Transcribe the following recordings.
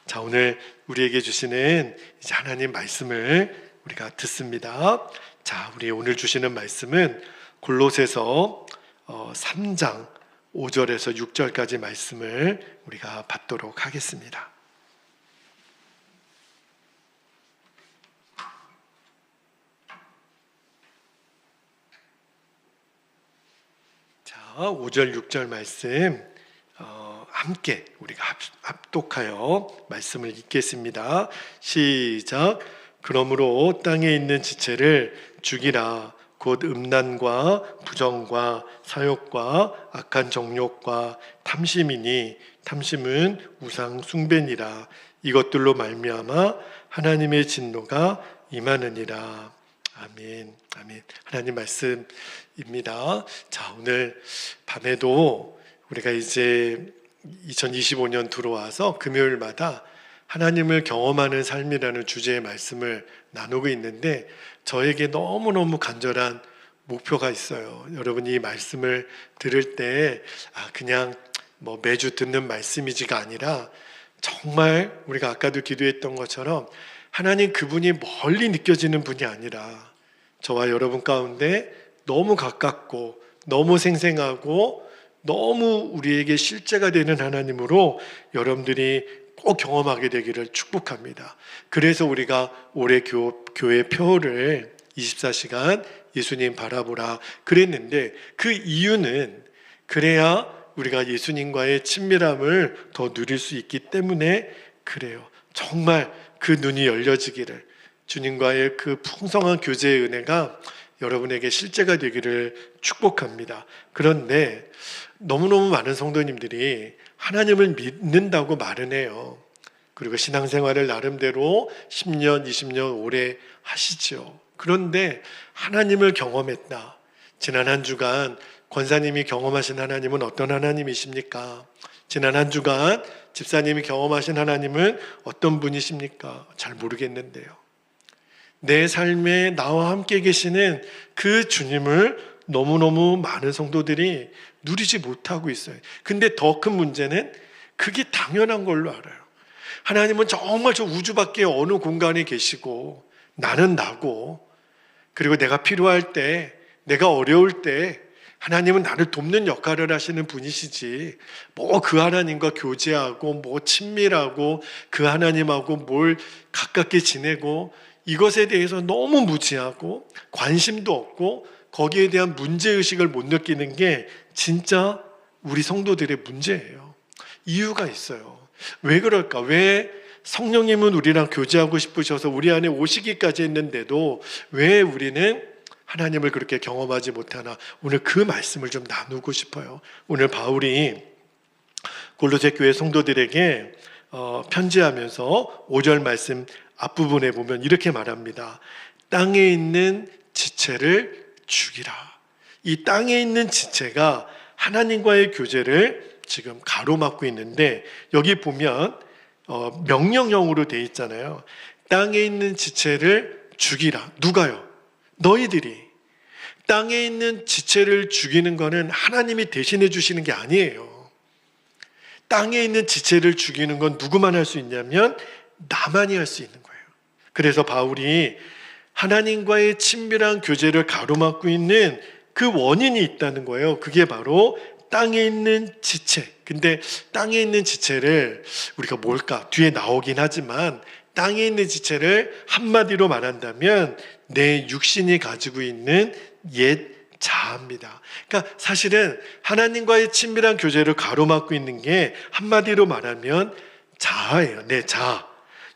자, 오늘 우리에게 주시는 이제 하나님 말씀을 우리가 듣습니다. 자, 우리 오늘 주시는 말씀은 골로새서 3장 5절에서 6절까지 말씀을 우리가 받도록 하겠습니다. 자, 5절 6절 말씀 함께 우리가 합독하여 말씀을 읽겠습니다. 시작. 그러므로 땅에 있는 지체를 죽이라. 곧 음란과 부정과 사욕과 악한 정욕과 탐심이니 탐심은 우상 숭배니라. 이것들로 말미암아 하나님의 진노가 임하느니라. 아멘. 아멘. 하나님 말씀입니다. 자, 오늘 밤에도 우리가 이제 2025년 들어와서 금요일마다 하나님을 경험하는 삶이라는 주제의 말씀을 나누고 있는데, 저에게 너무너무 간절한 목표가 있어요. 여러분이 이 말씀을 들을 때 그냥 매주 듣는 말씀이지가 아니라 정말 우리가 아까도 기도했던 것처럼 하나님 그분이 멀리 느껴지는 분이 아니라 저와 여러분 가운데 너무 가깝고 너무 생생하고 너무 우리에게 실제가 되는 하나님으로 여러분들이 꼭 경험하게 되기를 축복합니다. 그래서 우리가 올해 교회 표를 24시간 예수님 바라보라 그랬는데, 그 이유는 그래야 우리가 예수님과의 친밀함을 더 누릴 수 있기 때문에 그래요. 정말 그 눈이 열려지기를, 주님과의 그 풍성한 교제의 은혜가 여러분에게 실제가 되기를 축복합니다. 그런데 너무너무 많은 성도님들이 하나님을 믿는다고 말은 해요. 그리고 신앙생활을 나름대로 10년, 20년 오래 하시죠. 그런데 하나님을 경험했다. 지난 한 주간 권사님이 경험하신 하나님은 어떤 하나님이십니까? 지난 한 주간 집사님이 경험하신 하나님은 어떤 분이십니까? 잘 모르겠는데요. 내 삶에 나와 함께 계시는 그 주님을 너무너무 많은 성도들이 누리지 못하고 있어요. 근데 더 큰 문제는 그게 당연한 걸로 알아요. 하나님은 정말 저 우주 밖에 어느 공간에 계시고 나는 나고, 그리고 내가 필요할 때, 내가 어려울 때 하나님은 나를 돕는 역할을 하시는 분이시지, 그 하나님과 교제하고 친밀하고 그 하나님하고 뭘 가깝게 지내고 이것에 대해서 너무 무지하고 관심도 없고 거기에 대한 문제의식을 못 느끼는 게 진짜 우리 성도들의 문제예요. 이유가 있어요. 왜 그럴까? 왜 성령님은 우리랑 교제하고 싶으셔서 우리 안에 오시기까지 했는데도 왜 우리는 하나님을 그렇게 경험하지 못하나? 오늘 그 말씀을 좀 나누고 싶어요. 오늘 바울이 골로새 교회 성도들에게 편지하면서 5절 말씀 앞부분에 보면 이렇게 말합니다. 땅에 있는 지체를 죽이라. 이 땅에 있는 지체가 하나님과의 교제를 지금 가로막고 있는데, 여기 보면 명령형으로 돼 있잖아요. 땅에 있는 지체를 죽이라. 누가요? 너희들이. 땅에 있는 지체를 죽이는 거는 하나님이 대신해 주시는 게 아니에요. 땅에 있는 지체를 죽이는 건 누구만 할 수 있냐면 나만이 할 수 있는 거예요. 그래서 바울이 하나님과의 친밀한 교제를 가로막고 있는 그 원인이 있다는 거예요. 그게 바로 땅에 있는 지체. 근데 땅에 있는 지체를 우리가 뭘까? 뒤에 나오긴 하지만 땅에 있는 지체를 한마디로 말한다면 내 육신이 가지고 있는 옛 자아입니다. 그러니까 사실은 하나님과의 친밀한 교제를 가로막고 있는 게 한마디로 말하면 자아예요. 내 자아.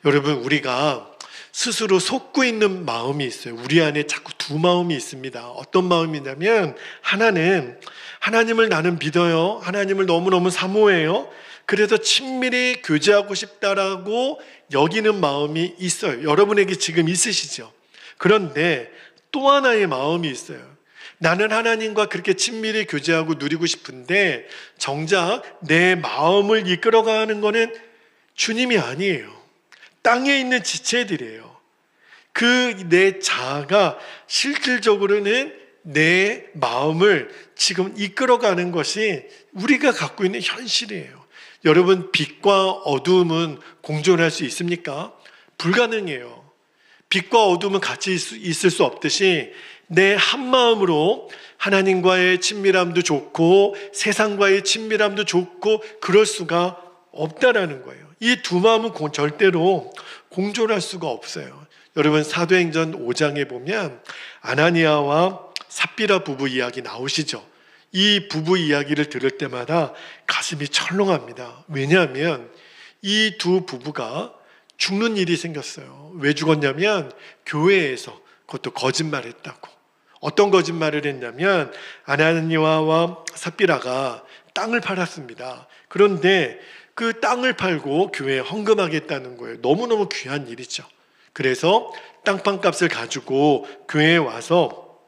여러분, 우리가 스스로 속고 있는 마음이 있어요. 우리 안에 자꾸 두 마음이 있습니다. 어떤 마음이냐면, 하나는 하나님을 나는 믿어요. 하나님을 너무너무 사모해요. 그래서 친밀히 교제하고 싶다라고 여기는 마음이 있어요. 여러분에게 지금 있으시죠? 그런데 또 하나의 마음이 있어요. 나는 하나님과 그렇게 친밀히 교제하고 누리고 싶은데 정작 내 마음을 이끌어가는 거는 주님이 아니에요. 땅에 있는 지체들이에요. 그 내 자아가 실질적으로는 내 마음을 지금 이끌어가는 것이 우리가 갖고 있는 현실이에요. 여러분, 빛과 어두움은 공존할 수 있습니까? 불가능해요. 빛과 어두움은 같이 있을 수 없듯이 내 한마음으로 하나님과의 친밀함도 좋고 세상과의 친밀함도 좋고 그럴 수가 없다라는 거예요. 이 두 마음은 절대로 공존할 수가 없어요. 여러분, 사도행전 5장에 보면 아나니아와 삽비라 부부 이야기 나오시죠. 이 부부 이야기를 들을 때마다 가슴이 철렁합니다. 왜냐하면 이 두 부부가 죽는 일이 생겼어요. 왜 죽었냐면 교회에서, 그것도 거짓말했다고. 어떤 거짓말을 했냐면 아나니아와 삽비라가 땅을 팔았습니다. 그런데 그 땅을 팔고 교회에 헌금하겠다는 거예요. 너무너무 귀한 일이죠. 그래서 땅판값을 가지고 교회에 와서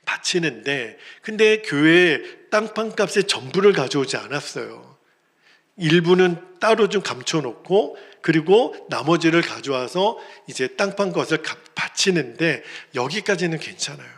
바치는데, 근데 교회에 땅판값의 전부를 가져오지 않았어요. 일부는 따로 좀 감춰놓고 그리고 나머지를 가져와서 이제 땅판 것을 바치는데, 여기까지는 괜찮아요.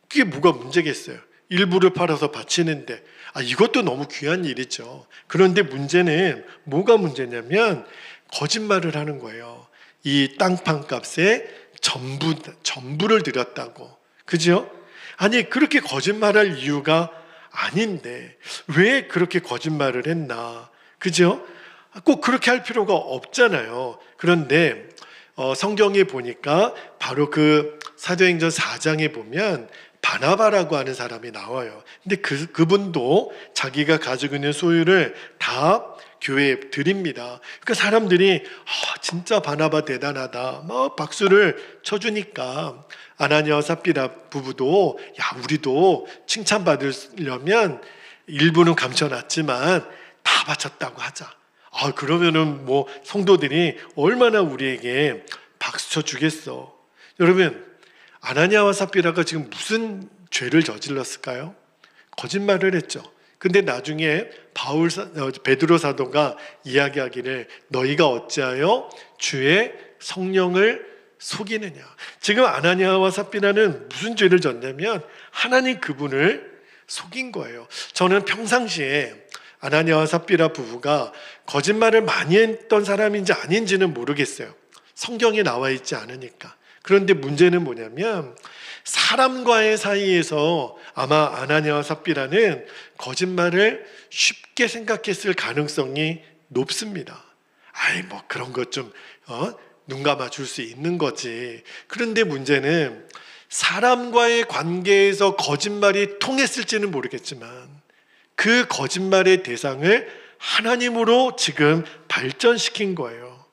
그게 뭐가 문제겠어요? 일부를 팔아서 바치는데 이것도 너무 귀한 일이죠. 그런데 문제는 뭐가 문제냐면 거짓말을 하는 거예요. 이 땅판 값에 전부를 드렸다고. 그죠? 아니, 그렇게 거짓말할 이유가 아닌데 왜 그렇게 거짓말을 했나? 그죠? 꼭 그렇게 할 필요가 없잖아요. 그런데 성경에 보니까 바로 그 사도행전 4장에 보면 바나바라고 하는 사람이 나와요. 근데 그분도 자기가 가지고 있는 소유를 다 교회에 드립니다. 그러니까 사람들이 진짜 바나바 대단하다 막 박수를 쳐주니까 아나니아와 삽비라 부부도 우리도 칭찬받으려면 일부는 감춰놨지만 다 바쳤다고 하자. 그러면은 뭐 성도들이 얼마나 우리에게 박수 쳐주겠어. 여러분, 아나니아와 삽비라가 지금 무슨 죄를 저질렀을까요? 거짓말을 했죠. 근데 나중에 베드로 사도가 이야기하기를 너희가 어찌하여 주의 성령을 속이느냐. 지금 아나니아와 삽비라는 무슨 죄를 졌냐면 하나님 그분을 속인 거예요. 저는 평상시에 아나니아와 삽비라 부부가 거짓말을 많이 했던 사람인지 아닌지는 모르겠어요. 성경에 나와 있지 않으니까. 그런데 문제는 뭐냐면 사람과의 사이에서 아마 아나니아와 삽비라는 거짓말을 쉽게 생각했을 가능성이 높습니다. 뭐 그런 것 좀 눈 감아 줄 수 있는 거지. 그런데 문제는 사람과의 관계에서 거짓말이 통했을지는 모르겠지만 그 거짓말의 대상을 하나님으로 지금 발전시킨 거예요.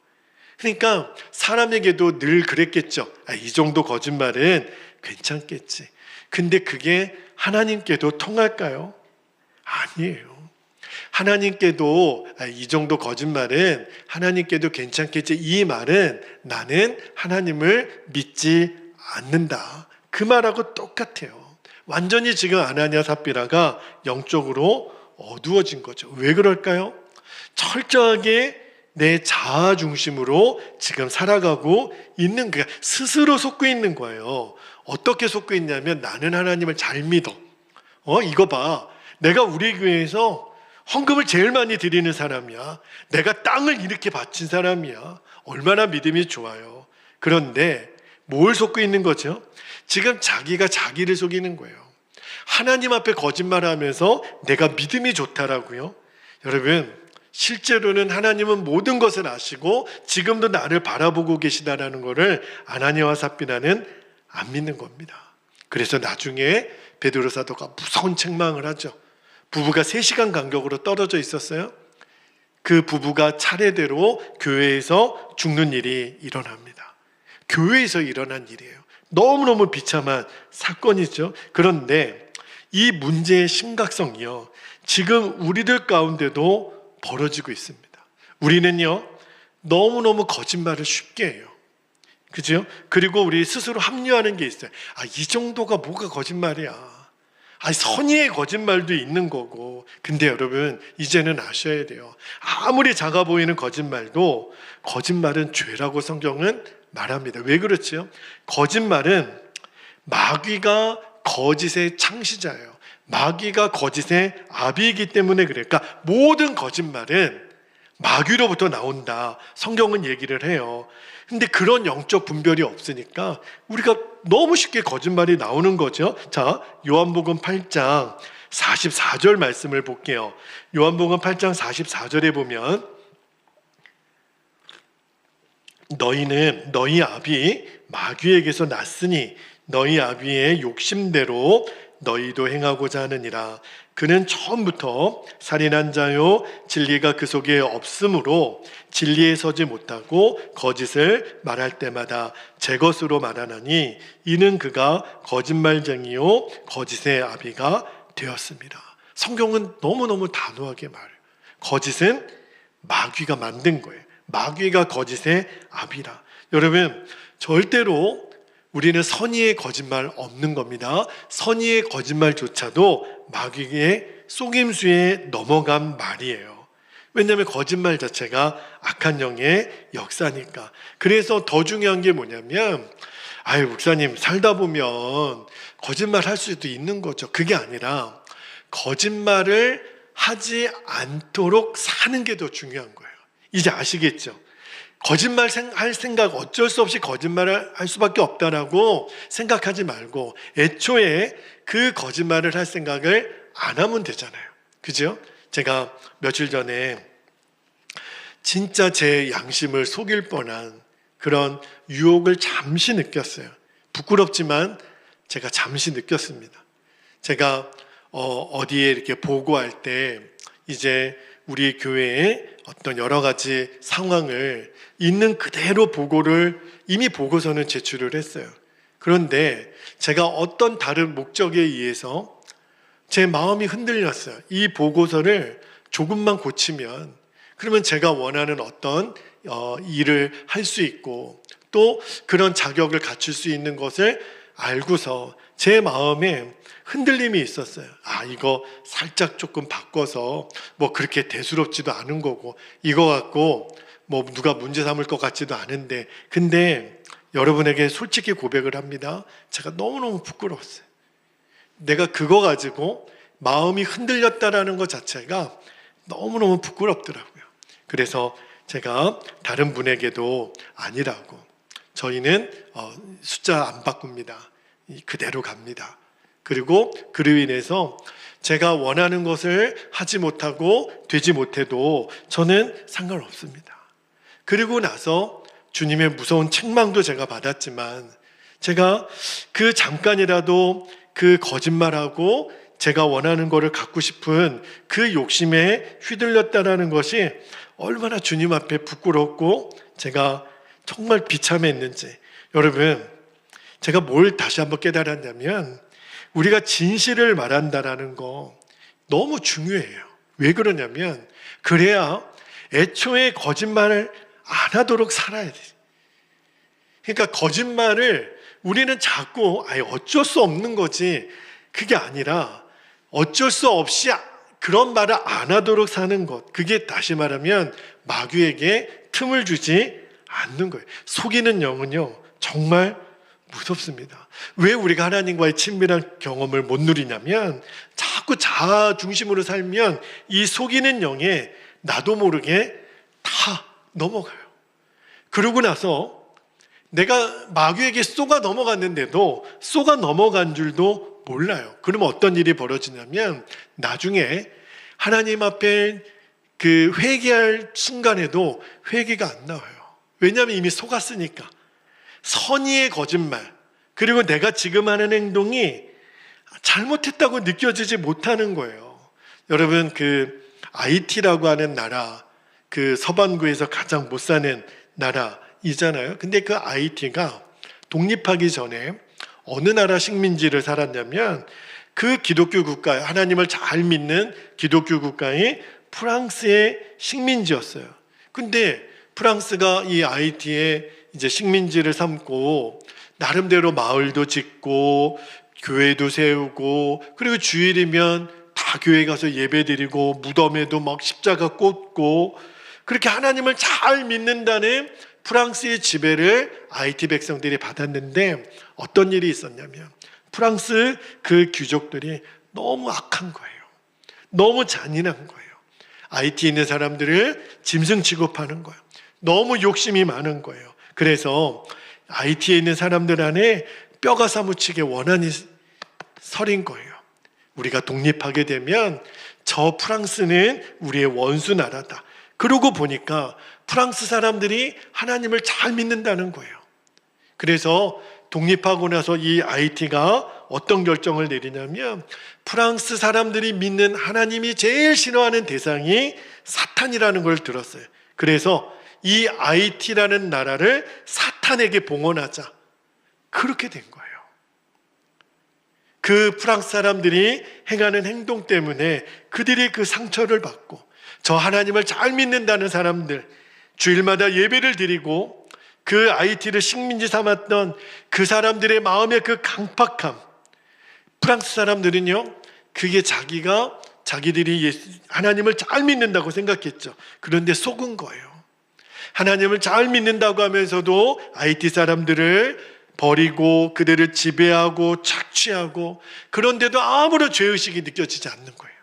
그러니까 사람에게도 늘 그랬겠죠. 이 정도 거짓말은 괜찮겠지. 근데 그게 하나님께도 통할까요? 아니에요. 하나님께도 이 정도 거짓말은 하나님께도 괜찮겠지. 이 말은 나는 하나님을 믿지 않는다. 그 말하고 똑같아요. 완전히 지금 아나니아 삽비라가 영적으로 어두워진 거죠. 왜 그럴까요? 철저하게 내 자아 중심으로 지금 살아가고 있는 거야. 스스로 속고 있는 거예요. 어떻게 속고 있냐면 나는 하나님을 잘 믿어. 이거 봐. 내가 우리 교회에서 헌금을 제일 많이 드리는 사람이야. 내가 땅을 이렇게 바친 사람이야. 얼마나 믿음이 좋아요. 그런데 뭘 속고 있는 거죠? 지금 자기가 자기를 속이는 거예요. 하나님 앞에 거짓말하면서 내가 믿음이 좋다라고요. 여러분, 실제로는 하나님은 모든 것을 아시고 지금도 나를 바라보고 계시다라는 것을 아나니아와 삽비라는 안 믿는 겁니다. 그래서 나중에 베드로 사도가 무서운 책망을 하죠. 부부가 3시간 간격으로 떨어져 있었어요. 그 부부가 차례대로 교회에서 죽는 일이 일어납니다. 교회에서 일어난 일이에요. 너무너무 비참한 사건이죠. 그런데 이 문제의 심각성이요, 지금 우리들 가운데도 벌어지고 있습니다. 우리는요, 너무너무 거짓말을 쉽게 해요. 그죠? 그리고 우리 스스로 합리화하는 게 있어요. 이 정도가 뭐가 거짓말이야. 선의의 거짓말도 있는 거고. 근데 여러분, 이제는 아셔야 돼요. 아무리 작아 보이는 거짓말도 거짓말은 죄라고 성경은 말합니다. 왜 그렇죠? 거짓말은 마귀가 거짓의 창시자예요. 마귀가 거짓의 아비이기 때문에 그래. 그러니까 모든 거짓말은 마귀로부터 나온다. 성경은 얘기를 해요. 근데 그런 영적 분별이 없으니까 우리가 너무 쉽게 거짓말이 나오는 거죠. 자, 요한복음 8장 44절 말씀을 볼게요. 요한복음 8장 44절에 보면 너희는 너희 아비 마귀에게서 났으니 너희 아비의 욕심대로 너희도 행하고자 하느니라. 그는 처음부터 살인한 자요 진리가 그 속에 없으므로 진리에 서지 못하고 거짓을 말할 때마다 제 것으로 말하나니 이는 그가 거짓말쟁이요 거짓의 아비가 되었습니다. 성경은 너무너무 단호하게 말해요. 거짓은 마귀가 만든 거예요. 마귀가 거짓의 아비라. 여러분, 절대로 우리는 선의의 거짓말 없는 겁니다. 선의의 거짓말조차도 마귀의 속임수에 넘어간 말이에요. 왜냐하면 거짓말 자체가 악한 영의 역사니까. 그래서 더 중요한 게 뭐냐면, 아유 목사님 살다 보면 거짓말 할 수도 있는 거죠. 그게 아니라 거짓말을 하지 않도록 사는 게 더 중요한 거예요. 이제 아시겠죠? 거짓말 할 생각, 어쩔 수 없이 거짓말을 할 수밖에 없다라고 생각하지 말고 애초에 그 거짓말을 할 생각을 안 하면 되잖아요. 그죠? 제가 며칠 전에 진짜 제 양심을 속일 뻔한 그런 유혹을 잠시 느꼈어요. 부끄럽지만 제가 잠시 느꼈습니다. 제가 어디에 이렇게 보고할 때 이제 우리 교회에 어떤 여러 가지 상황을 있는 그대로 보고를 이미 보고서는 제출을 했어요. 그런데 제가 어떤 다른 목적에 의해서 제 마음이 흔들렸어요. 이 보고서를 조금만 고치면 그러면 제가 원하는 어떤 일을 할 수 있고 또 그런 자격을 갖출 수 있는 것을 알고서 제 마음에 흔들림이 있었어요. 아, 이거 살짝 조금 바꿔서 뭐 그렇게 대수롭지도 않은 거고 이거 갖고 뭐 누가 문제 삼을 것 같지도 않은데, 근데 여러분에게 솔직히 고백을 합니다. 제가 너무너무 부끄러웠어요. 내가 그거 가지고 마음이 흔들렸다라는 것 자체가 너무너무 부끄럽더라고요. 그래서 제가 다른 분에게도 아니라고, 저희는 숫자 안 바꿉니다. 그대로 갑니다. 그리고 그로 인해서 제가 원하는 것을 하지 못하고 되지 못해도 저는 상관없습니다. 그리고 나서 주님의 무서운 책망도 제가 받았지만 제가 그 잠깐이라도 그 거짓말하고 제가 원하는 것을 갖고 싶은 그 욕심에 휘둘렸다는 것이 얼마나 주님 앞에 부끄럽고 제가 정말 비참했는지. 여러분, 제가 뭘 다시 한번 깨달았냐면 우리가 진실을 말한다라는 거 너무 중요해요. 왜 그러냐면 그래야 애초에 거짓말을 안 하도록 살아야 돼. 그러니까 거짓말을 우리는 자꾸 어쩔 수 없는 거지, 그게 아니라 어쩔 수 없이 그런 말을 안 하도록 사는 것, 그게 다시 말하면 마귀에게 틈을 주지 않는 거예요. 속이는 영은요 정말 무섭습니다. 왜 우리가 하나님과의 친밀한 경험을 못 누리냐면 자꾸 자아 중심으로 살면 이 속이는 영에 나도 모르게 다 넘어가요. 그러고 나서 내가 마귀에게 쏘가 넘어갔는데도 쏘가 넘어간 줄도 몰라요. 그러면 어떤 일이 벌어지냐면 나중에 하나님 앞에 그 회개할 순간에도 회개가 안 나와요. 왜냐하면 이미 속았으니까. 선의의 거짓말, 그리고 내가 지금 하는 행동이 잘못했다고 느껴지지 못하는 거예요. 여러분, 그 IT라고 하는 나라, 그 서반구에서 가장 못 사는 나라이잖아요. 근데 그 IT가 독립하기 전에 어느 나라 식민지를 살았냐면 그 기독교 국가, 하나님을 잘 믿는 기독교 국가의 프랑스의 식민지였어요. 근데 프랑스가 이 IT에 이제 식민지를 삼고 나름대로 마을도 짓고 교회도 세우고, 그리고 주일이면 다 교회 가서 예배드리고 무덤에도 막 십자가 꽂고, 그렇게 하나님을 잘 믿는다는 프랑스의 지배를 IT 백성들이 받았는데 어떤 일이 있었냐면 프랑스 그 귀족들이 너무 악한 거예요. 너무 잔인한 거예요. IT에 있는 사람들을 짐승 취급하는 거예요. 너무 욕심이 많은 거예요. 그래서 IT에 있는 사람들 안에 뼈가 사무치게 원한이 서린 거예요. 우리가 독립하게 되면 저 프랑스는 우리의 원수 나라다. 그러고 보니까 프랑스 사람들이 하나님을 잘 믿는다는 거예요. 그래서 독립하고 나서 이 IT가 어떤 결정을 내리냐면 프랑스 사람들이 믿는 하나님이 제일 싫어하는 대상이 사탄이라는 걸 들었어요. 그래서 이 IT라는 나라를 사탄에게 봉헌하자. 그렇게 된 거예요. 그 프랑스 사람들이 행하는 행동 때문에 그들이 그 상처를 받고 저 하나님을 잘 믿는다는 사람들, 주일마다 예배를 드리고 그 IT를 식민지 삼았던 그 사람들의 마음의 그 강팍함, 프랑스 사람들은요, 그게 자기들이 하나님을 잘 믿는다고 생각했죠. 그런데 속은 거예요. 하나님을 잘 믿는다고 하면서도 IT 사람들을 버리고 그들을 지배하고 착취하고, 그런데도 아무런 죄의식이 느껴지지 않는 거예요.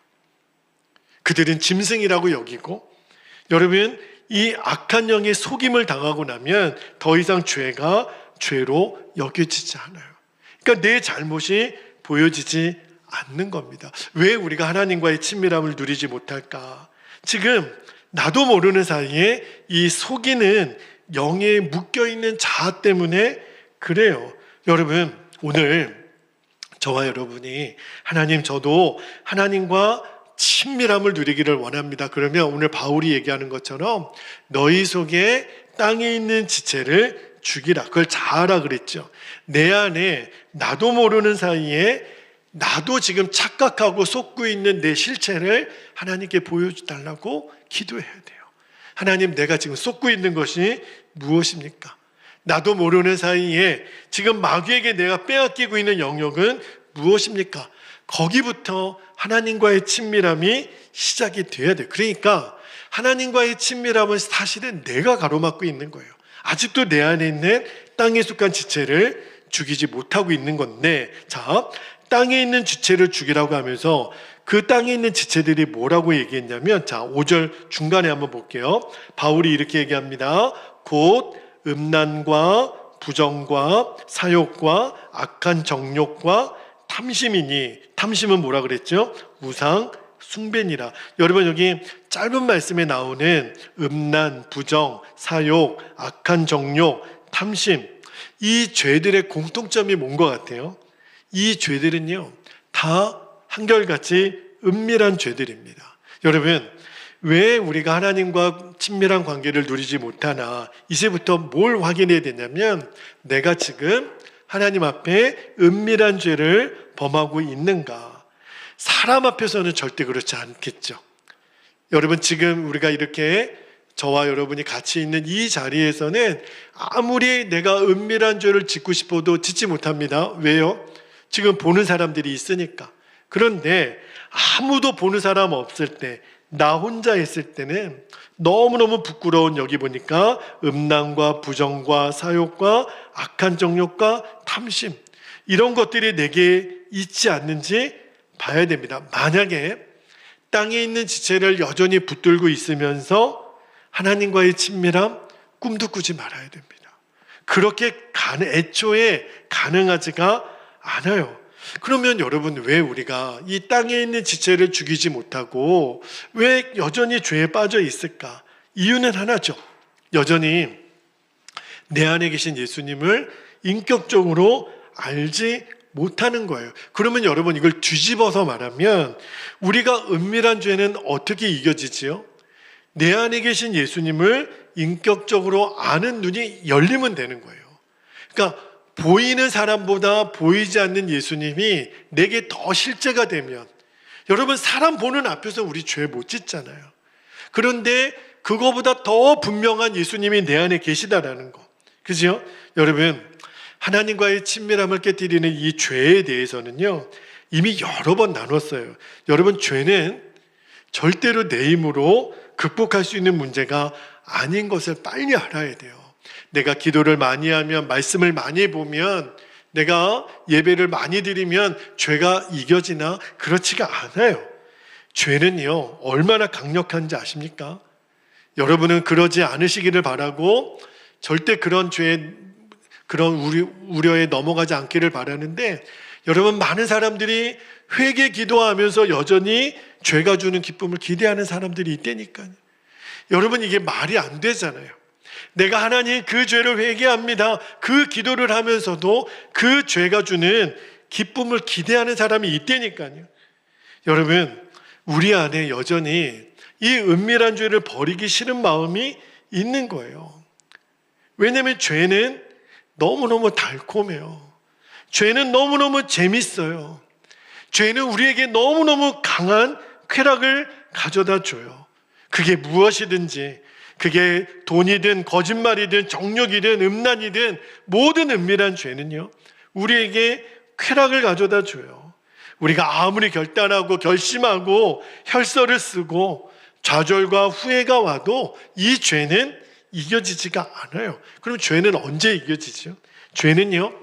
그들은 짐승이라고 여기고, 여러분, 이 악한 영의 속임을 당하고 나면 더 이상 죄가 죄로 여겨지지 않아요. 그러니까 내 잘못이 보여지지 않는 겁니다. 왜 우리가 하나님과의 친밀함을 누리지 못할까? 지금 나도 모르는 사이에 이 속이는 영에 묶여있는 자아 때문에 그래요. 여러분, 오늘 저와 여러분이 하나님, 저도 하나님과 친밀함을 누리기를 원합니다. 그러면 오늘 바울이 얘기하는 것처럼 너희 속에 땅에 있는 지체를 죽이라. 그걸 자아라 그랬죠. 내 안에 나도 모르는 사이에 나도 지금 착각하고 속고 있는 내 실체를 하나님께 보여달라고 기도해야 돼요. 하나님, 내가 지금 속고 있는 것이 무엇입니까? 나도 모르는 사이에 지금 마귀에게 내가 빼앗기고 있는 영역은 무엇입니까? 거기부터 하나님과의 친밀함이 시작이 돼야 돼요. 그러니까 하나님과의 친밀함은 사실은 내가 가로막고 있는 거예요. 아직도 내 안에 있는 땅에 속한 지체를 죽이지 못하고 있는 건데, 자, 땅에 있는 지체를 죽이라고 하면서 그 땅에 있는 지체들이 뭐라고 얘기했냐면, 자, 5절 중간에 한번 볼게요. 바울이 이렇게 얘기합니다. 곧 음란과 부정과 사욕과 악한 정욕과 탐심이니, 탐심은 뭐라 그랬죠? 우상 숭배니라. 여러분, 여기 짧은 말씀에 나오는 음란, 부정, 사욕, 악한 정욕, 탐심, 이 죄들의 공통점이 뭔 것 같아요? 이 죄들은요, 다 한결같이 은밀한 죄들입니다. 여러분, 왜 우리가 하나님과 친밀한 관계를 누리지 못하나? 이제부터 뭘 확인해야 되냐면, 내가 지금 하나님 앞에 은밀한 죄를 범하고 있는가? 사람 앞에서는 절대 그렇지 않겠죠. 여러분, 지금 우리가 이렇게 저와 여러분이 같이 있는 이 자리에서는 아무리 내가 은밀한 죄를 짓고 싶어도 짓지 못합니다. 왜요? 지금 보는 사람들이 있으니까. 그런데 아무도 보는 사람 없을 때, 나 혼자 있을 때는 너무너무 부끄러운, 여기 보니까 음란과 부정과 사욕과 악한 정욕과 탐심, 이런 것들이 내게 있지 않는지 봐야 됩니다. 만약에 땅에 있는 지체를 여전히 붙들고 있으면서 하나님과의 친밀함 꿈도 꾸지 말아야 됩니다. 그렇게 애초에 가능하지가 않아요. 그러면 여러분, 왜 우리가 이 땅에 있는 지체를 죽이지 못하고 왜 여전히 죄에 빠져 있을까? 이유는 하나죠. 여전히 내 안에 계신 예수님을 인격적으로 알지 못하는 거예요. 그러면 여러분, 이걸 뒤집어서 말하면 우리가 은밀한 죄는 어떻게 이겨지지요? 내 안에 계신 예수님을 인격적으로 아는 눈이 열리면 되는 거예요. 그러니까 보이는 사람보다 보이지 않는 예수님이 내게 더 실제가 되면, 여러분, 사람 보는 앞에서 우리 죄 못 짓잖아요. 그런데 그거보다 더 분명한 예수님이 내 안에 계시다라는 거, 그죠? 여러분, 하나님과의 친밀함을 깨뜨리는 이 죄에 대해서는요, 이미 여러 번 나눴어요. 여러분, 죄는 절대로 내 힘으로 극복할 수 있는 문제가 아닌 것을 빨리 알아야 돼요. 내가 기도를 많이 하면, 말씀을 많이 보면 내가 예배를 많이 드리면 죄가 이겨지나? 그렇지가 않아요. 죄는요, 얼마나 강력한지 아십니까? 여러분은 그러지 않으시기를 바라고 절대 그런 우려에 넘어가지 않기를 바라는데, 여러분, 많은 사람들이 회개 기도하면서 여전히 죄가 주는 기쁨을 기대하는 사람들이 있다니까요. 여러분, 이게 말이 안 되잖아요. 내가 하나님 그 죄를 회개합니다, 그 기도를 하면서도 그 죄가 주는 기쁨을 기대하는 사람이 있다니까요. 여러분, 우리 안에 여전히 이 은밀한 죄를 버리기 싫은 마음이 있는 거예요. 왜냐하면 죄는 너무너무 달콤해요. 죄는 너무너무 재밌어요. 죄는 우리에게 너무너무 강한 쾌락을 가져다 줘요. 그게 무엇이든지, 그게 돈이든 거짓말이든 정욕이든 음란이든 모든 은밀한 죄는요, 우리에게 쾌락을 가져다 줘요. 우리가 아무리 결단하고 결심하고 혈서를 쓰고 좌절과 후회가 와도 이 죄는 이겨지지가 않아요. 그럼 죄는 언제 이겨지죠? 죄는요,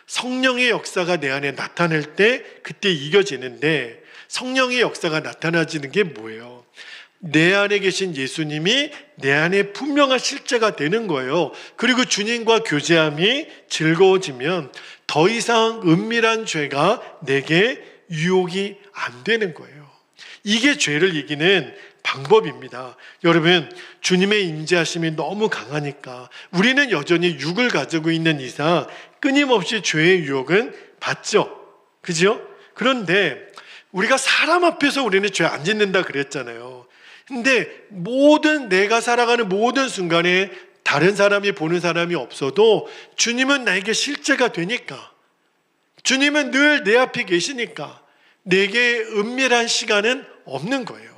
성령의 역사가 내 안에 나타날 때 그때 이겨지는데, 성령의 역사가 나타나지는 게 뭐예요? 내 안에 계신 예수님이 내 안에 분명한 실제가 되는 거예요. 그리고 주님과 교제함이 즐거워지면 더 이상 은밀한 죄가 내게 유혹이 안 되는 거예요. 이게 죄를 이기는 방법입니다. 여러분, 주님의 임재하심이 너무 강하니까 우리는 여전히 육을 가지고 있는 이상 끊임없이 죄의 유혹은 받죠. 그죠? 그런데 우리가 사람 앞에서 우리는 죄 안 짓는다 그랬잖아요. 근데 내가 살아가는 모든 순간에 다른 사람이 보는 사람이 없어도 주님은 나에게 실제가 되니까, 주님은 늘 내 앞에 계시니까 내게 은밀한 시간은 없는 거예요.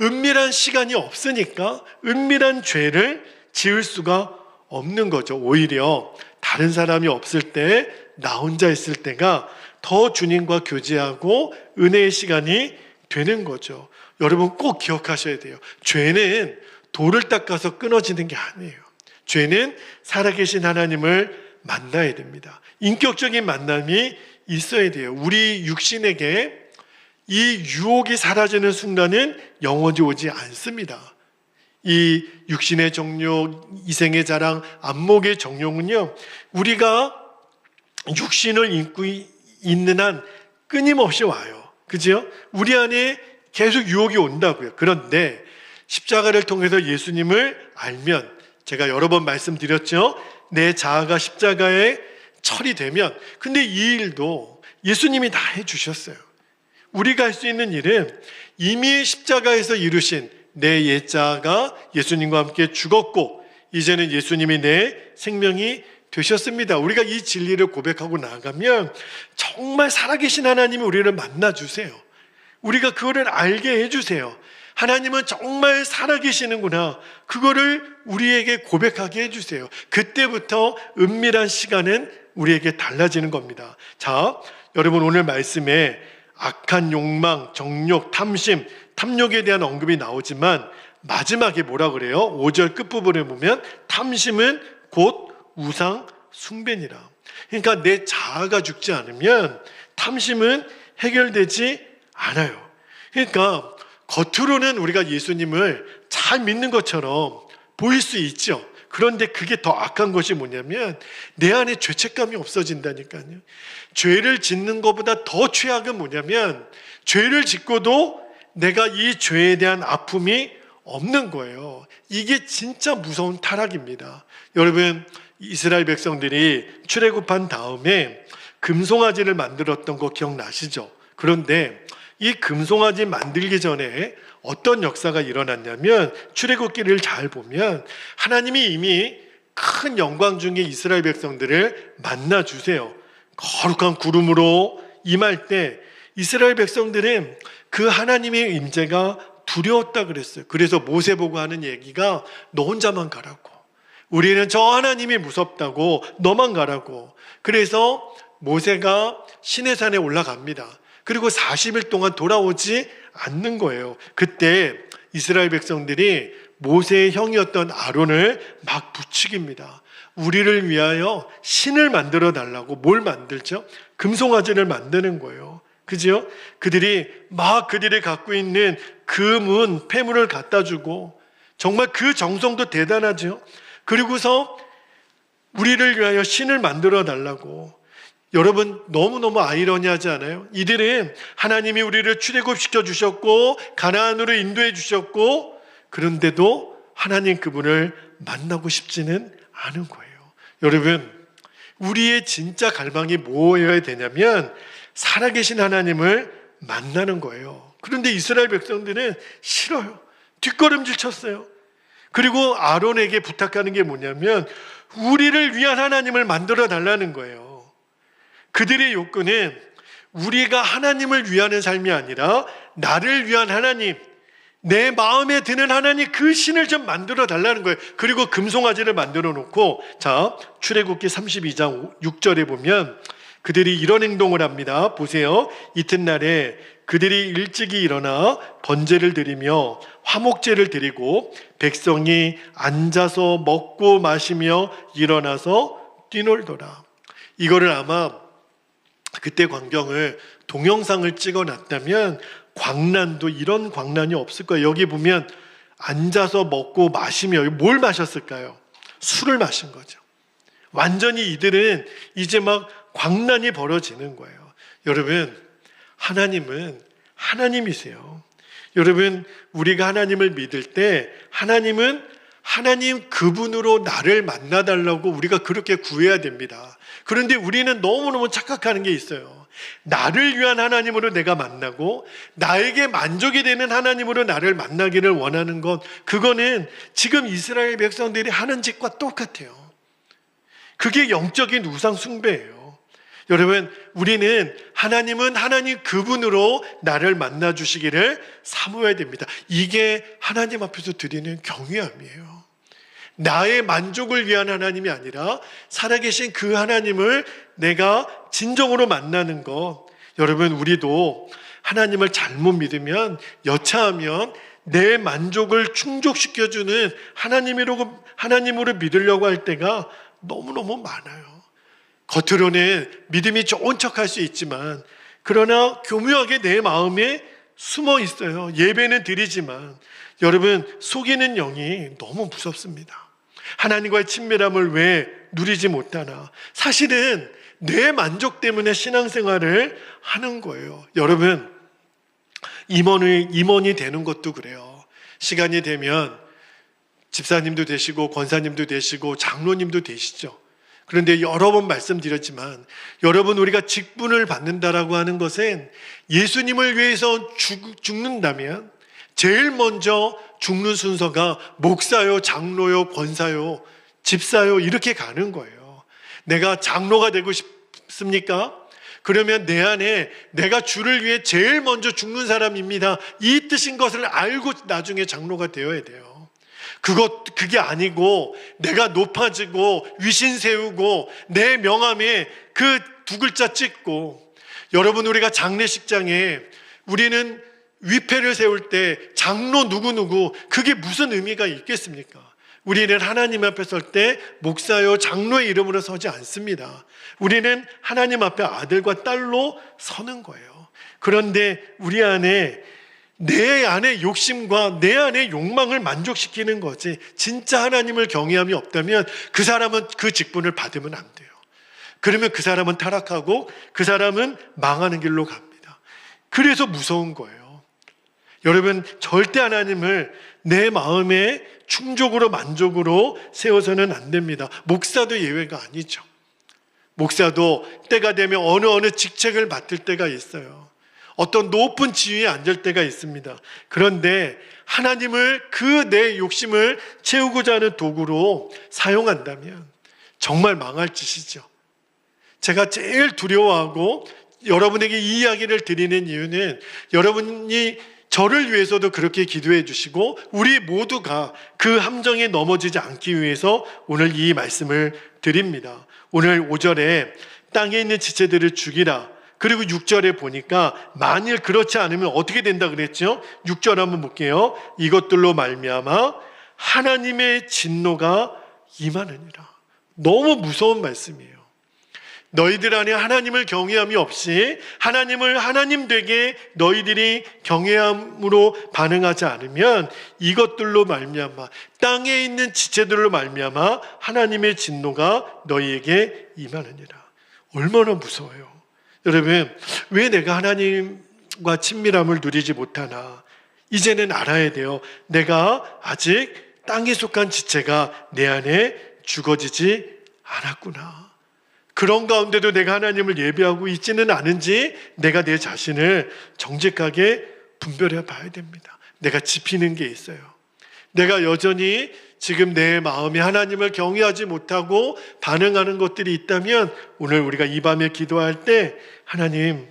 은밀한 시간이 없으니까 은밀한 죄를 지을 수가 없는 거죠. 오히려 다른 사람이 없을 때, 나 혼자 있을 때가 더 주님과 교제하고 은혜의 시간이 되는 거죠. 여러분, 꼭 기억하셔야 돼요. 죄는 돌을 닦아서 끊어지는 게 아니에요. 죄는 살아계신 하나님을 만나야 됩니다. 인격적인 만남이 있어야 돼요. 우리 육신에게 이 유혹이 사라지는 순간은 영원히 오지 않습니다. 이 육신의 정욕, 이생의 자랑, 안목의 정욕은요, 우리가 육신을 입고 있는 한 끊임없이 와요. 그죠? 우리 안에 계속 유혹이 온다고요. 그런데 십자가를 통해서 예수님을 알면, 제가 여러 번 말씀드렸죠. 내 자아가 십자가에 처리되면, 근데 이 일도 예수님이 다 해주셨어요. 우리가 할 수 있는 일은 이미 십자가에서 이루신 내 옛자아가 예수님과 함께 죽었고, 이제는 예수님이 내 생명이 되셨습니다. 우리가 이 진리를 고백하고 나아가면 정말 살아계신 하나님이 우리를 만나주세요. 우리가 그거를 알게 해주세요. 하나님은 정말 살아계시는구나. 그거를 우리에게 고백하게 해주세요. 그때부터 은밀한 시간은 우리에게 달라지는 겁니다. 자, 여러분, 오늘 말씀에 악한 욕망, 정욕, 탐심, 탐욕에 대한 언급이 나오지만 마지막에 뭐라 그래요? 5절 끝부분에 보면 탐심은 곧 우상 숭배니라. 그러니까 내 자아가 죽지 않으면 탐심은 해결되지 않아요. 그러니까 겉으로는 우리가 예수님을 잘 믿는 것처럼 보일 수 있죠. 그런데 그게 더 악한 것이 뭐냐면 내 안에 죄책감이 없어진다니까요. 죄를 짓는 것보다 더 최악은 뭐냐면 죄를 짓고도 내가 이 죄에 대한 아픔이 없는 거예요. 이게 진짜 무서운 타락입니다. 여러분, 이스라엘 백성들이 출애굽한 다음에 금송아지를 만들었던 거 기억나시죠? 그런데 이 금송아지 만들기 전에 어떤 역사가 일어났냐면, 출애굽기를 잘 보면 하나님이 이미 큰 영광 중에 이스라엘 백성들을 만나주세요. 거룩한 구름으로 임할 때 이스라엘 백성들은 그 하나님의 임재가 두려웠다 그랬어요. 그래서 모세 보고 하는 얘기가 너 혼자만 가라고, 우리는 저 하나님이 무섭다고, 너만 가라고. 그래서 모세가 시내산에 올라갑니다. 그리고 40일 동안 돌아오지 않는 거예요. 그때 이스라엘 백성들이 모세의 형이었던 아론을 막 부추깁니다. 우리를 위하여 신을 만들어 달라고. 뭘 만들죠? 금송아지를 만드는 거예요. 그죠? 그들이 갖고 있는 금은 폐물을 갖다 주고, 정말 그 정성도 대단하죠. 그리고서 우리를 위하여 신을 만들어 달라고. 여러분, 너무너무 아이러니하지 않아요? 이들은 하나님이 우리를 출애굽시켜 주셨고 가나안으로 인도해 주셨고, 그런데도 하나님 그분을 만나고 싶지는 않은 거예요. 여러분, 우리의 진짜 갈망이 뭐여야 되냐면 살아계신 하나님을 만나는 거예요. 그런데 이스라엘 백성들은 싫어요. 뒷걸음질 쳤어요. 그리고 아론에게 부탁하는 게 뭐냐면 우리를 위한 하나님을 만들어 달라는 거예요. 그들의 욕구는 우리가 하나님을 위하는 삶이 아니라 나를 위한 하나님, 내 마음에 드는 하나님, 그 신을 좀 만들어 달라는 거예요. 그리고 금송아지를 만들어 놓고, 자, 출애굽기 32장 6절에 보면 그들이 이런 행동을 합니다. 보세요. 이튿날에 그들이 일찍이 일어나 번제를 드리며 화목제를 드리고 백성이 앉아서 먹고 마시며 일어나서 뛰놀더라. 이거를 아마 그때 광경을 동영상을 찍어놨다면 광란도 이런 광란이 없을 거예요. 여기 보면 앉아서 먹고 마시며, 뭘 마셨을까요? 술을 마신 거죠. 완전히 이들은 이제 막 광란이 벌어지는 거예요. 여러분, 하나님은 하나님이세요. 여러분, 우리가 하나님을 믿을 때 하나님은 하나님 그분으로 나를 만나달라고 우리가 그렇게 구해야 됩니다. 그런데 우리는 너무너무 착각하는 게 있어요. 나를 위한 하나님으로 내가 만나고 나에게 만족이 되는 하나님으로 나를 만나기를 원하는 것, 그거는 지금 이스라엘 백성들이 하는 짓과 똑같아요. 그게 영적인 우상 숭배예요. 여러분, 우리는 하나님은 하나님 그분으로 나를 만나 주시기를 사모해야 됩니다. 이게 하나님 앞에서 드리는 경외함이에요. 나의 만족을 위한 하나님이 아니라 살아계신 그 하나님을 내가 진정으로 만나는 것. 여러분, 우리도 하나님을 잘못 믿으면, 여차하면 내 만족을 충족시켜주는 하나님으로 믿으려고 할 때가 너무너무 많아요. 겉으로는 믿음이 좋은 척할 수 있지만 그러나 교묘하게 내 마음에 숨어 있어요. 예배는 드리지만 여러분, 속이는 영이 너무 무섭습니다. 하나님과의 친밀함을 왜 누리지 못하나? 사실은 내 만족 때문에 신앙생활을 하는 거예요. 여러분, 임원이 되는 것도 그래요. 시간이 되면 집사님도 되시고 권사님도 되시고 장로님도 되시죠. 그런데 여러 번 말씀드렸지만 여러분, 우리가 직분을 받는다라고 하는 것은 예수님을 위해서 죽는다면 제일 먼저 죽는 순서가 목사요, 장로요, 권사요, 집사요, 이렇게 가는 거예요. 내가 장로가 되고 싶습니까? 그러면 내 안에 내가 주를 위해 제일 먼저 죽는 사람입니다, 이 뜻인 것을 알고 나중에 장로가 되어야 돼요. 그게 아니고 내가 높아지고 위신 세우고 내 명함에 그 두 글자 찍고, 여러분, 우리가 장례식장에 우리는 위패를 세울 때 장로 누구누구, 그게 무슨 의미가 있겠습니까? 우리는 하나님 앞에 설 때 목사요, 장로의 이름으로 서지 않습니다. 우리는 하나님 앞에 아들과 딸로 서는 거예요. 그런데 우리 안에 내 안의 욕심과 내 안의 욕망을 만족시키는 거지, 진짜 하나님을 경외함이 없다면 그 사람은 그 직분을 받으면 안 돼요. 그러면 그 사람은 타락하고 그 사람은 망하는 길로 갑니다. 그래서 무서운 거예요. 여러분, 절대 하나님을 내 마음에 충족으로 만족으로 세워서는 안 됩니다. 목사도 예외가 아니죠. 목사도 때가 되면 어느 직책을 맡을 때가 있어요. 어떤 높은 지위에 앉을 때가 있습니다. 그런데 하나님을 그 내 욕심을 채우고자 하는 도구로 사용한다면 정말 망할 짓이죠. 제가 제일 두려워하고 여러분에게 이 이야기를 드리는 이유는 여러분이 저를 위해서도 그렇게 기도해 주시고 우리 모두가 그 함정에 넘어지지 않기 위해서 오늘 이 말씀을 드립니다. 오늘 5절에 땅에 있는 지체들을 죽이라. 그리고 6절에 보니까 만일 그렇지 않으면 어떻게 된다 그랬죠? 6절 한번 볼게요. 이것들로 말미암아 하나님의 진노가 임하느니라. 너무 무서운 말씀이에요. 너희들 안에 하나님을 경외함이 없이 하나님을 하나님 되게 너희들이 경외함으로 반응하지 않으면 이것들로 말미암아, 땅에 있는 지체들로 말미암아 하나님의 진노가 너희에게 임하느니라. 얼마나 무서워요. 여러분, 왜 내가 하나님과 친밀함을 누리지 못하나? 이제는 알아야 돼요. 내가 아직 땅에 속한 지체가 내 안에 죽어지지 않았구나. 그런 가운데도 내가 하나님을 예배하고 있지는 않은지 내가 내 자신을 정직하게 분별해 봐야 됩니다. 내가 짚히는 게 있어요. 내가 여전히 지금 내 마음이 하나님을 경외하지 못하고 반응하는 것들이 있다면 오늘 우리가 이 밤에 기도할 때 하나님,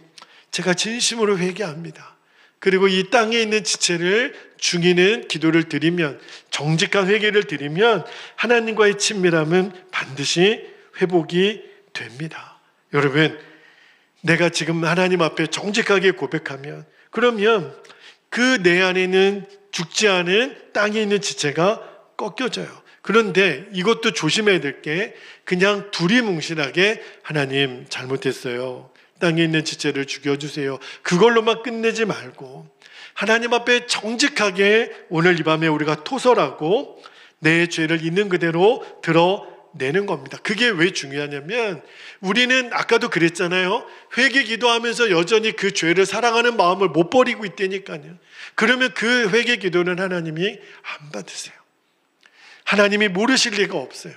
제가 진심으로 회개합니다. 그리고 이 땅에 있는 지체를 중이는 기도를 드리면, 정직한 회개를 드리면 하나님과의 친밀함은 반드시 회복이 됩니다. 여러분, 내가 지금 하나님 앞에 정직하게 고백하면, 그러면 그 내 안에는 죽지 않은 땅에 있는 지체가 꺾여져요. 그런데 이것도 조심해야 될 게, 그냥 두리뭉실하게 하나님 잘못했어요, 땅에 있는 지체를 죽여주세요, 그걸로만 끝내지 말고 하나님 앞에 정직하게 오늘 이 밤에 우리가 토설하고 내 죄를 있는 그대로 드러내는 겁니다. 그게 왜 중요하냐면, 우리는 아까도 그랬잖아요. 회개 기도하면서 여전히 그 죄를 사랑하는 마음을 못 버리고 있다니까요. 그러면 그 회개 기도는 하나님이 안 받으세요. 하나님이 모르실 리가 없어요.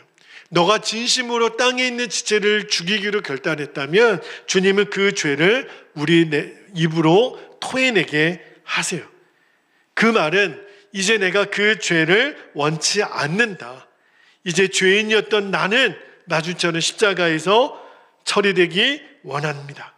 너가 진심으로 땅에 있는 지체를 죽이기로 결단했다면 주님은 그 죄를 우리 입으로 토해내게 하세요. 그 말은 이제 내가 그 죄를 원치 않는다. 이제 죄인이었던 나는 나중처럼 십자가에서 처리되기 원합니다.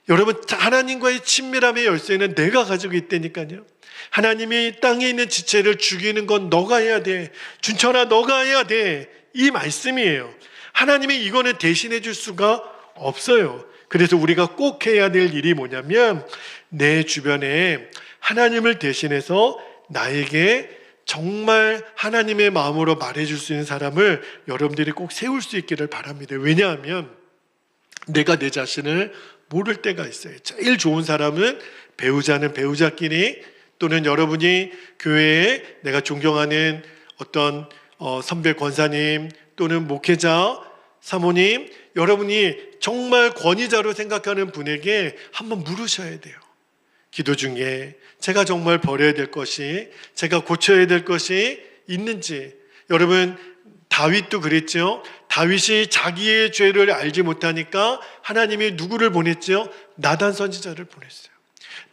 여러분, 하나님과의 친밀함의 열쇠는 내가 가지고 있다니까요. 하나님이 땅에 있는 지체를 죽이는 건 너가 해야 돼. 준천아, 너가 해야 돼. 이 말씀이에요. 하나님이 이거는 대신해 줄 수가 없어요. 그래서 우리가 꼭 해야 될 일이 뭐냐면, 내 주변에 하나님을 대신해서 나에게 정말 하나님의 마음으로 말해줄 수 있는 사람을 여러분들이 꼭 세울 수 있기를 바랍니다. 왜냐하면 내가 내 자신을 모를 때가 있어요. 제일 좋은 사람은 배우자는 배우자끼리, 또는 여러분이 교회에 내가 존경하는 어떤 선배 권사님 또는 목회자, 사모님, 여러분이 정말 권위자로 생각하는 분에게 한번 물으셔야 돼요. 기도 중에 제가 정말 버려야 될 것이, 제가 고쳐야 될 것이 있는지. 여러분, 다윗도 그랬죠. 다윗이 자기의 죄를 알지 못하니까 하나님이 누구를 보냈죠? 나단 선지자를 보냈어요.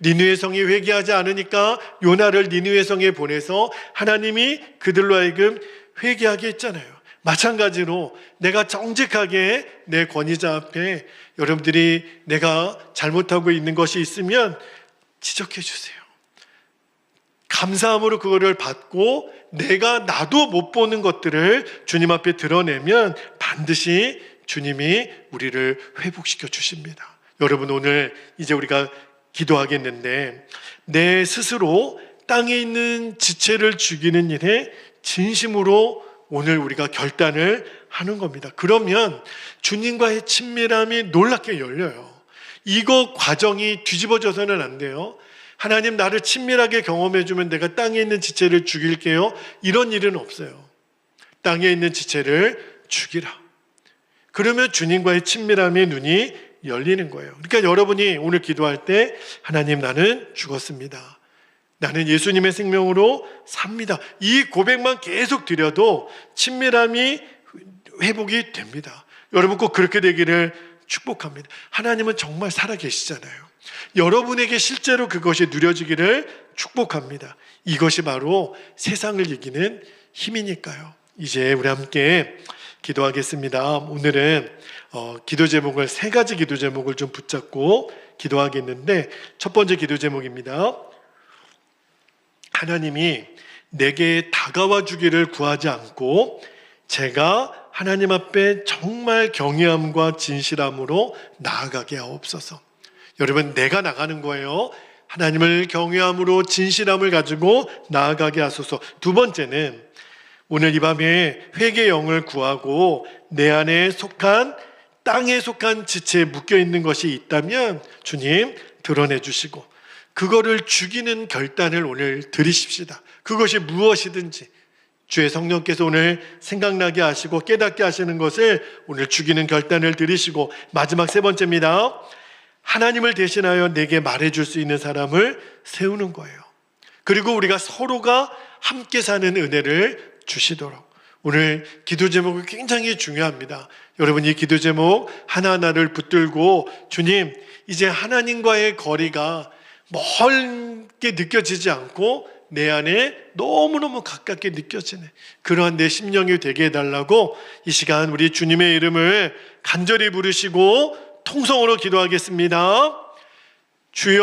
니느웨 성이 회개하지 않으니까 요나를 니느웨 성에 보내서 하나님이 그들로 하여금 회개하게 했잖아요. 마찬가지로 내가 정직하게 내 권위자 앞에 여러분들이 내가 잘못하고 있는 것이 있으면 지적해 주세요. 감사함으로 그거를 받고 내가 나도 못 보는 것들을 주님 앞에 드러내면 반드시 주님이 우리를 회복시켜 주십니다. 여러분, 오늘 이제 우리가 기도하겠는데, 내 스스로 땅에 있는 지체를 죽이는 일에 진심으로 오늘 우리가 결단을 하는 겁니다. 그러면 주님과의 친밀함이 놀랍게 열려요. 이거 과정이 뒤집어져서는 안 돼요. 하나님, 나를 친밀하게 경험해주면 내가 땅에 있는 지체를 죽일게요, 이런 일은 없어요. 땅에 있는 지체를 죽이라. 그러면 주님과의 친밀함의 눈이 열리는 거예요. 그러니까 여러분이 오늘 기도할 때, 하나님, 나는 죽었습니다, 나는 예수님의 생명으로 삽니다, 이 고백만 계속 드려도 친밀함이 회복이 됩니다. 여러분 꼭 그렇게 되기를 축복합니다. 하나님은 정말 살아계시잖아요. 여러분에게 실제로 그것이 누려지기를 축복합니다. 이것이 바로 세상을 이기는 힘이니까요. 이제 우리 함께 기도하겠습니다. 오늘은 기도 제목을, 세 가지 기도 제목을 좀 붙잡고 기도하겠는데, 첫 번째 기도 제목입니다. 하나님이 내게 다가와 주기를 구하지 않고 제가 하나님 앞에 정말 경외함과 진실함으로 나아가게 하옵소서. 여러분, 내가 나가는 거예요. 하나님을 경외함으로 진실함을 가지고 나아가게 하소서. 두 번째는 오늘 이 밤에 회개의 영을 구하고 내 안에 속한 땅에 속한 지체에 묶여 있는 것이 있다면 주님 드러내 주시고 그거를 죽이는 결단을 오늘 드리십시다. 그것이 무엇이든지 주의 성령께서 오늘 생각나게 하시고 깨닫게 하시는 것을 오늘 죽이는 결단을 드리시고, 마지막 세 번째입니다. 하나님을 대신하여 내게 말해줄 수 있는 사람을 세우는 거예요. 그리고 우리가 서로가 함께 사는 은혜를 주시도록. 오늘 기도 제목이 굉장히 중요합니다. 여러분, 이 기도 제목 하나하나를 붙들고 주님, 이제 하나님과의 거리가 멀게 느껴지지 않고 내 안에 너무너무 가깝게 느껴지네, 그러한 내 심령이 되게 해달라고 이 시간 우리 주님의 이름을 간절히 부르시고 통성으로 기도하겠습니다. 주여